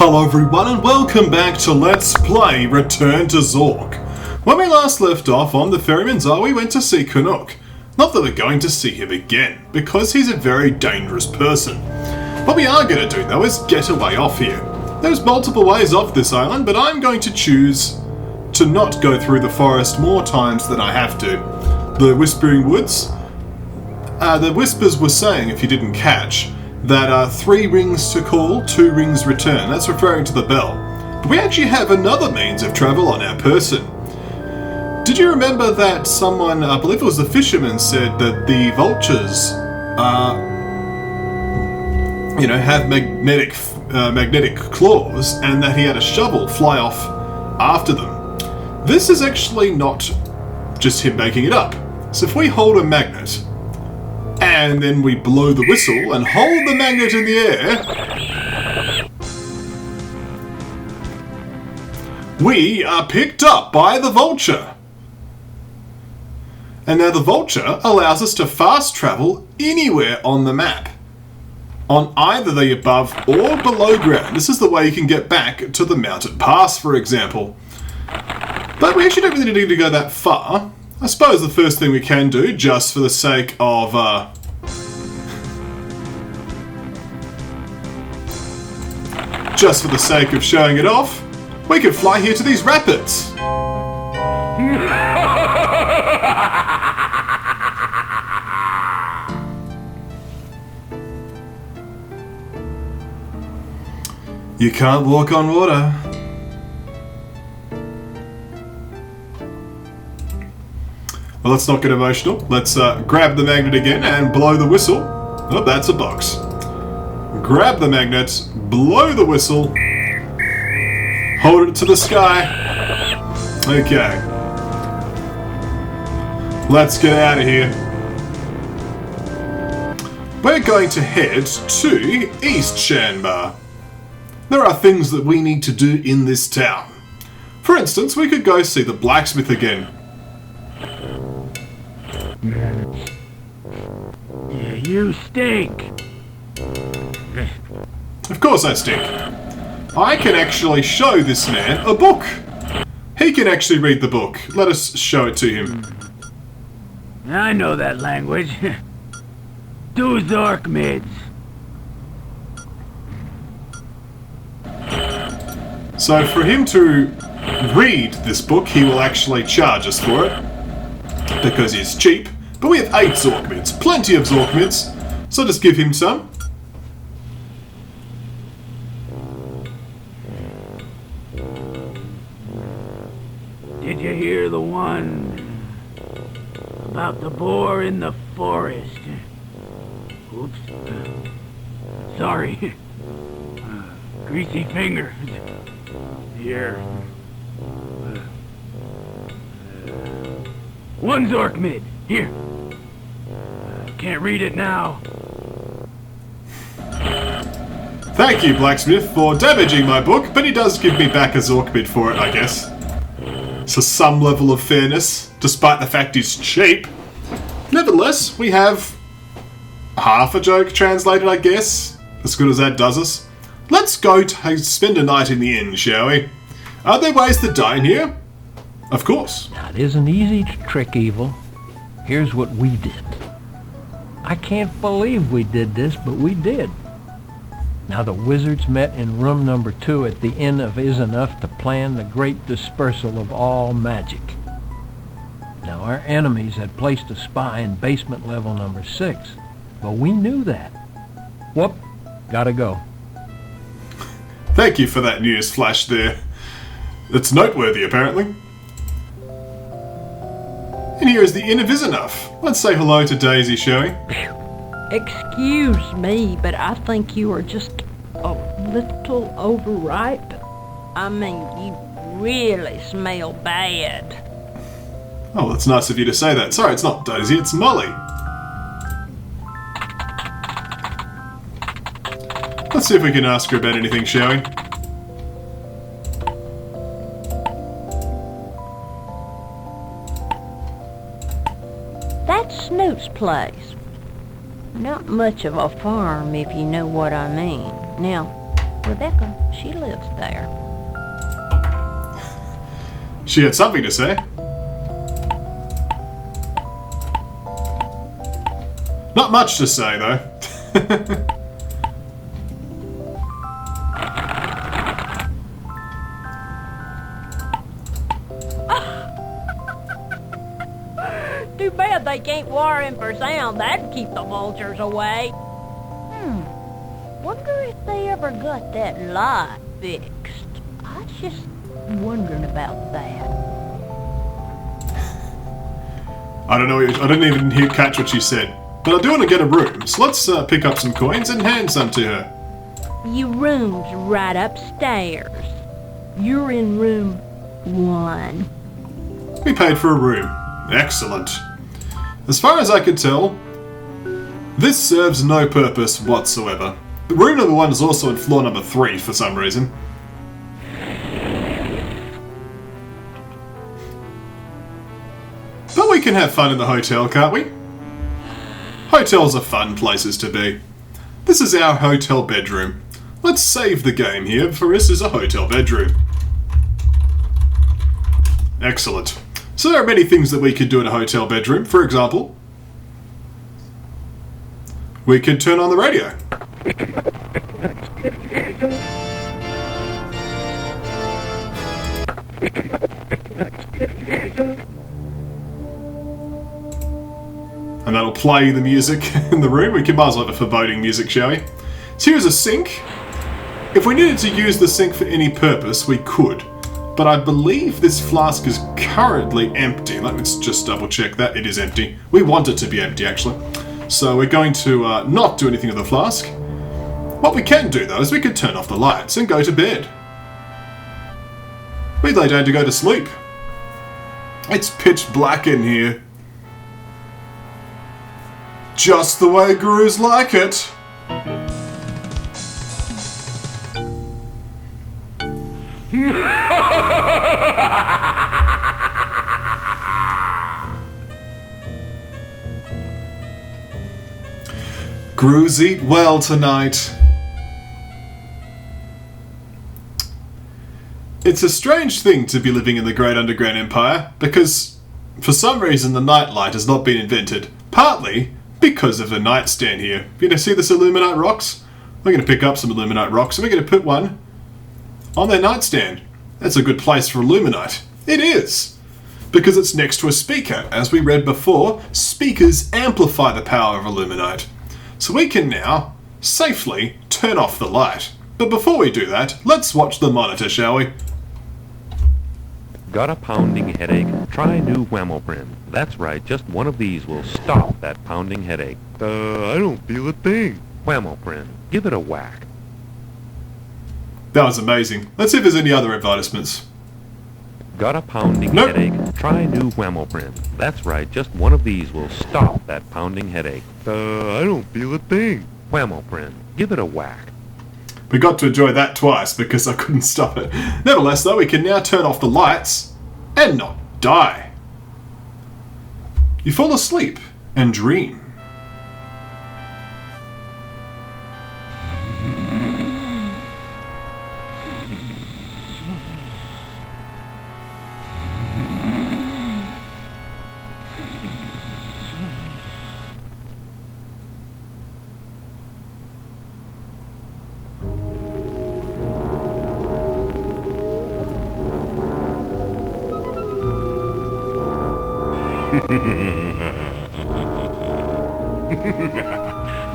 Hello everyone and welcome back to Let's Play Return to Zork. When we last left off on the Ferryman's Isle, we went to see Canuck. Not that we're going to see him again, because he's a very dangerous person. What we are going to do though is get a way off here. There's multiple ways off this island, but I'm going to choose to not go through the forest more times than I have to. The Whispering Woods. The Whispers were saying, if you didn't catch, that 3 rings to call, 2 rings return. That's referring to the bell. But we actually have another means of travel on our person. Did you remember that someone, I believe it was the fisherman, said that the vultures, have magnetic claws, and that he had a shovel fly off after them? This is actually not just him making it up. So if we hold a magnet, and then we blow the whistle and hold the magnet in the air, we are picked up by the vulture. And now the vulture allows us to fast travel anywhere on the map, on either the above or below ground. This is the way you can get back to the mountain pass, for example. But we actually don't really need to go that far. I suppose the first thing we can do, just for the sake of showing it off, we could fly here to these rapids. You can't walk on water. Well, let's not get emotional. Let's grab the magnet again and blow the whistle. Oh, that's a box. Grab the magnet, blow the whistle, hold it to the sky. Okay. Let's get out of here. We're going to head to East Shanbar. There are things that we need to do in this town. For instance, we could go see the blacksmith again. Yeah, you stink. Of course I stink. I can actually show this man a book. He can actually read the book. Let us show it to him. I know that language. 2 Zork mids. So for him to read this book, he will actually charge us for it, because he's cheap. But we have 8 Zork mids, plenty of Zork mids, so just give him some. Did you hear the one about the boar in the forest? Oops. Sorry. Greasy fingers. Here. 1 Zork mid. Here. Can't read it now. Thank you, blacksmith, for damaging my book, but he does give me back a Zork mid for it, I guess. So some level of fairness, despite the fact he's cheap. Nevertheless, we have half a joke translated, I guess. As good as that does us. Let's go to spend a night in the inn, shall we? Are there ways to dine here? Of course. Now, it isn't easy to trick evil. Here's what we did. I can't believe we did this, but we did. Now, the wizards met in room number 2 at the Inn of Enough to plan the great dispersal of all magic. Now, our enemies had placed a spy in basement level number 6, but we knew that. Whoop, gotta go. Thank you for that news flash there. It's noteworthy, apparently. And here is the Inn of Enough. Let's say hello to Daisy, shall we? Excuse me, but I think you are just a little overripe. I mean, you really smell bad. Oh, that's nice of you to say that. Sorry, it's not Daisy, it's Molly. Let's see if we can ask her about anything, shall we? That's Snoot's place. Not much of a farm, if you know what I mean. Now, Rebecca, she lives there. She had something to say. Not much to say, though. Too bad they can't wire in for sound. That'd keep the vultures away. Wonder if they ever got that light fixed. I was just wondering about that. I don't know. I didn't even catch what she said. But I do want to get a room, so let's pick up some coins and hand some to her. Your room's right upstairs. You're in room 1. We paid for a room. Excellent. As far as I could tell, this serves no purpose whatsoever. Room number 1 is also in floor number 3 for some reason. But we can have fun in the hotel, can't we? Hotels are fun places to be. This is our hotel bedroom. Let's save the game here, for this is a hotel bedroom. Excellent. So there are many things that we could do in a hotel bedroom. For example, we could turn on the radio. And that'll play the music in the room. We can might as well have a foreboding music, shall we? So here's a sink. If we needed to use the sink for any purpose, we could. But I believe this flask is currently empty. Let's just double check that. It is empty. We want it to be empty, actually. So we're going to not do anything with the flask. What we can do, though, is we could turn off the lights and go to bed. We lay down to go to sleep. It's pitch black in here. Just the way gurus like it. Gurus eat well tonight. It's a strange thing to be living in the Great Underground Empire, because for some reason the nightlight has not been invented. Partly because of the nightstand here. You know, see this Illuminite rocks? We're going to pick up some Illuminite rocks and we're going to put one on their nightstand. That's a good place for Illuminite. It is! Because it's next to a speaker. As we read before, speakers amplify the power of Illuminite. So we can now safely turn off the light. But before we do that, let's watch the monitor, shall we? Got a pounding headache? Try new Whamoprin. That's right, just one of these will stop that pounding headache. I don't feel a thing. Whamoprin. Give it a whack. That was amazing. Let's see if there's any other advertisements. Got a pounding Nope. headache? Try new Whamoprin. That's right, just one of these will stop that pounding headache. I don't feel a thing. Whamoprin. Give it a whack. We got to enjoy that twice because I couldn't stop it. Nevertheless, though, we can now turn off the lights and not die. You fall asleep and dream.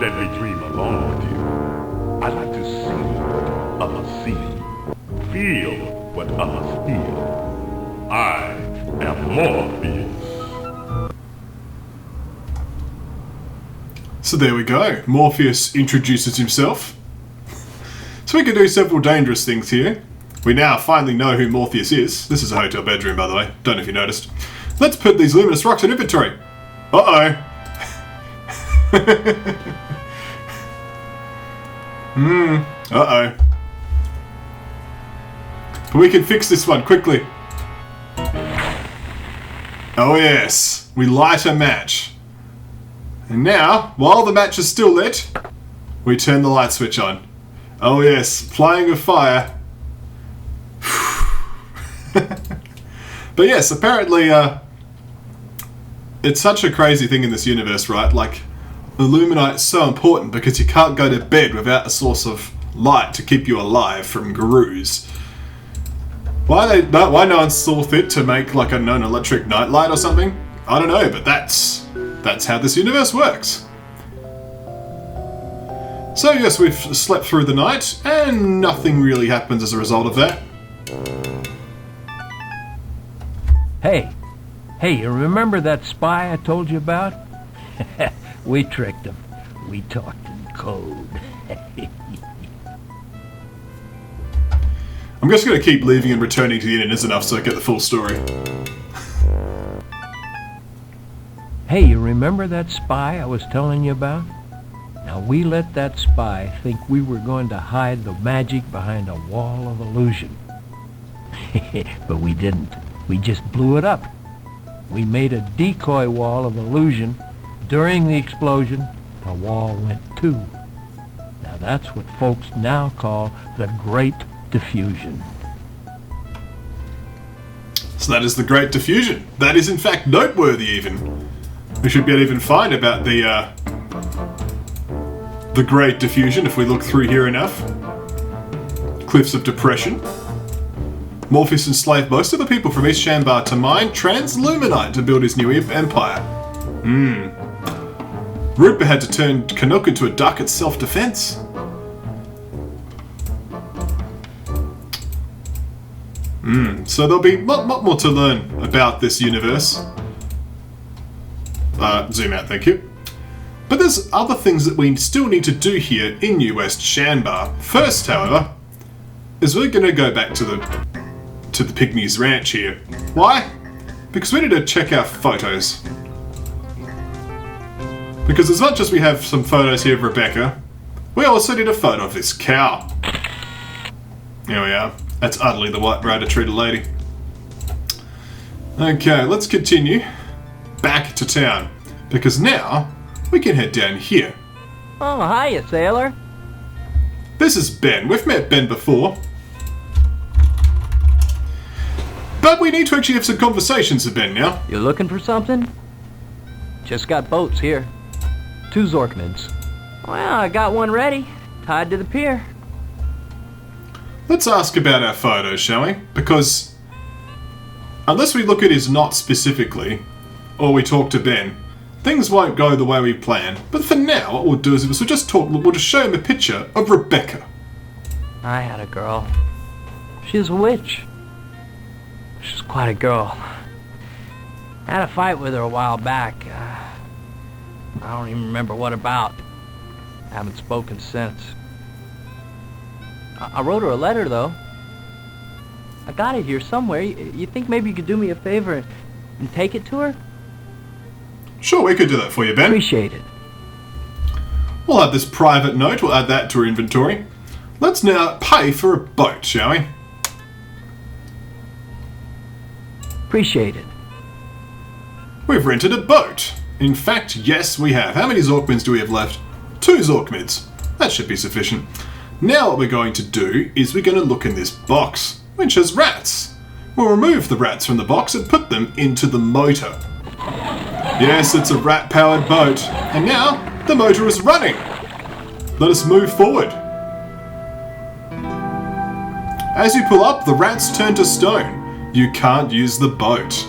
Let me dream along with you. I like to see what others see, feel what others feel. I am Morpheus. So there we go. Morpheus introduces himself. So we can do several dangerous things here. We now finally know who Morpheus is. This is a hotel bedroom, by the way. Don't know if you noticed. Let's put these luminous rocks in inventory. Uh-oh. Uh-oh. But we can fix this one quickly. Oh yes. We light a match. And now, while the match is still lit, we turn the light switch on. Oh yes, playing with fire. But yes, apparently it's such a crazy thing in this universe, right? Like, Illuminite's so important because you can't go to bed without a source of light to keep you alive from gurus. Why no one saw fit to make like an electric nightlight or something? I don't know, but that's how this universe works. So yes, we've slept through the night, and nothing really happens as a result of that. Hey, you remember that spy I told you about? We tricked him. We talked in code. I'm just going to keep leaving and returning to the end is enough so I get the full story. Hey, you remember that spy I was telling you about? Now, we let that spy think we were going to hide the magic behind a wall of illusion. But we didn't. We just blew it up. We made a decoy wall of illusion. During the explosion, the wall went too. Now, that's what folks now call the Great Diffusion. So that is the Great Diffusion. That is in fact noteworthy even. We should be able to even find about the Great Diffusion if we look through here enough. Cliffs of Depression. Morpheus enslaved most of the people from East Shambar to mine Transluminite to build his new empire. Rupert had to turn Canuck into a duck at self-defense. So there'll be a lot more to learn about this universe. Zoom out, thank you. But there's other things that we still need to do here in New West Shambar. First, however, is we're going to go back to the Pygmies Ranch here. Why? Because we need to check our photos. Because as much as we have some photos here of Rebecca, we also need a photo of this cow. Here we are. That's utterly the white way to treat a lady. Okay, let's continue back to town. Because now, we can head down here. Oh, hiya, sailor. This is Ben. We've met Ben before. But we need to actually have some conversations with Ben now. You looking for something? Just got boats here. 2 Zorkmans. Well, I got one ready, tied to the pier. Let's ask about our photos, shall we? Because unless we look at his knot specifically, or we talk to Ben, things won't go the way we plan. But for now, what we'll do is we'll just show him a picture of Rebecca. I had a girl. She was a witch. She's quite a girl. I had a fight with her a while back. I don't even remember what about. I haven't spoken since. I wrote her a letter, though. I got it here somewhere. You think maybe you could do me a favor and take it to her? Sure, we could do that for you, Ben. Appreciate it. We'll have this private note. We'll add that to our inventory. Let's now pay for a boat, shall we? Appreciate it. We've rented a boat. In fact, yes, we have. How many Zorkmids do we have left? 2 Zorkmids. That should be sufficient. Now what we're going to do is we're going to look in this box, which has rats. We'll remove the rats from the box and put them into the motor. Yes, it's a rat-powered boat. And now, the motor is running. Let us move forward. As you pull up, the rats turn to stone. You can't use the boat.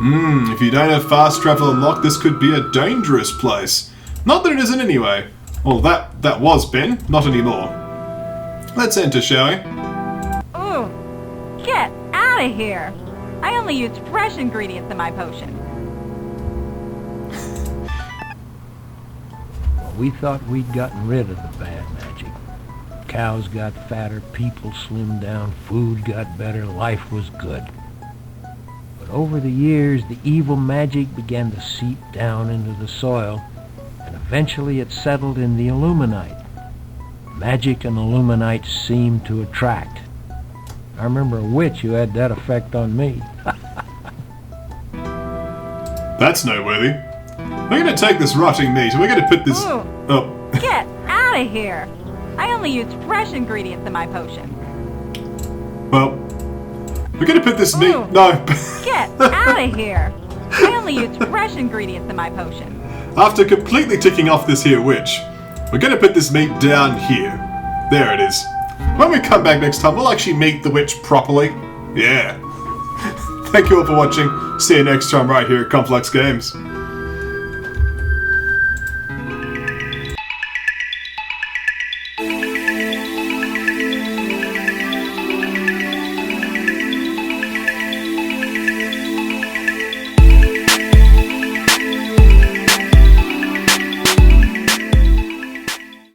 If you don't have fast travel unlocked, this could be a dangerous place. Not that it isn't anyway. Well, that was Ben, not anymore. Let's enter, shall we? Ooh, get out of here! I only use fresh ingredients in my potion. Well, we thought we'd gotten rid of the bad magic. Cows got fatter, people slimmed down, food got better, life was good. But over the years, the evil magic began to seep down into the soil, and eventually it settled in the Illuminite. Magic and Illuminite seemed to attract. I remember a witch who had that effect on me. That's noteworthy. We're going to take this rotting meat and we're going to put this... Ooh. Oh. Get out of here! I only use fresh ingredients in my potion. Well, we're gonna put this meat. Ooh. No. Get out of here! I only use fresh ingredients in my potion. After completely ticking off this here witch, we're gonna put this meat down here. There it is. When we come back next time, we'll actually meet the witch properly. Yeah. Thank you all for watching. See you next time right here at KonfluxGames.